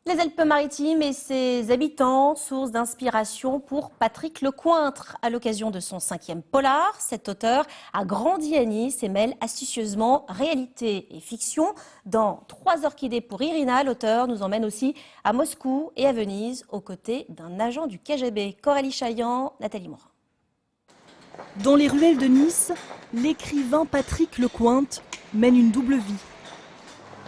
Les Alpes-Maritimes et ses habitants, source d'inspiration pour Patrick Lecointre. À l'occasion de son 5e polar, cet auteur a grandi à Nice et mêle astucieusement réalité et fiction. Dans 3 orchidées pour Irina, l'auteur nous emmène aussi à Moscou et à Venise, aux côtés d'un agent du KGB. Coralie Chaillan, Nathalie Morin. Dans les ruelles de Nice, l'écrivain Patrick Lecointre mène une double vie.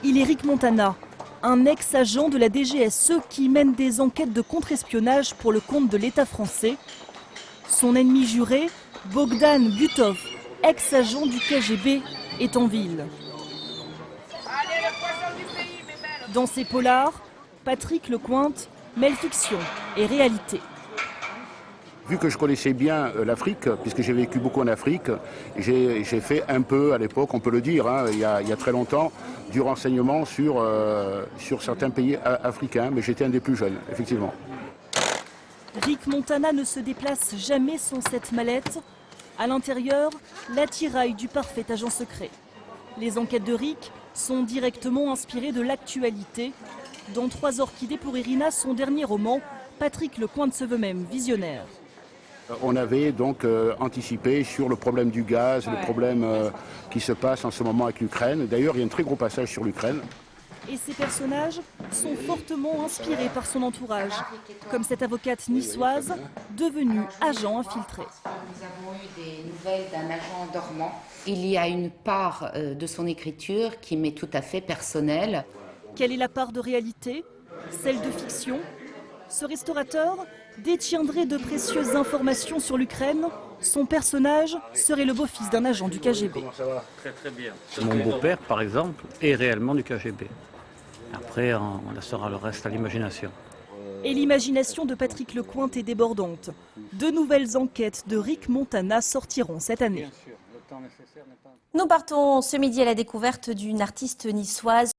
Il est Rick Montana, un ex-agent de la DGSE qui mène des enquêtes de contre-espionnage pour le compte de l'État français. Son ennemi juré, Bogdan Butov, ex-agent du KGB, est en ville. Dans ses polars, Patrick Lecointre mêle fiction et réalité. Vu que je connaissais bien l'Afrique, puisque j'ai vécu beaucoup en Afrique, j'ai fait un peu, à l'époque, on peut le dire, hein, il y a très longtemps, du renseignement sur certains pays africains, mais j'étais un des plus jeunes, effectivement. Rick Montana ne se déplace jamais sans cette mallette. À l'intérieur, l'attirail du parfait agent secret. Les enquêtes de Rick sont directement inspirées de l'actualité. Dans 3 orchidées pour Irina, son dernier roman, Patrick Lecointre se veut même visionnaire. On avait donc anticipé sur le problème du gaz, le problème qui se passe en ce moment avec l'Ukraine. D'ailleurs, il y a un très gros passage sur l'Ukraine. Et ces personnages sont fortement inspirés par son entourage, comme cette avocate niçoise devenue agent infiltré. Nous avons eu des nouvelles d'un agent dormant. Il y a une part de son écriture qui m'est tout à fait personnelle. Quelle est la part de réalité? Celle de fiction? Ce restaurateur détiendrait de précieuses informations sur l'Ukraine. Son personnage serait le beau-fils d'un agent du KGB. Très bien. Mon beau-père, par exemple, est réellement du KGB. Après, on laissera le reste à l'imagination. Et l'imagination de Patrick Lecointre est débordante. 2 nouvelles enquêtes de Rick Montana sortiront cette année. Nous partons ce midi à la découverte d'une artiste niçoise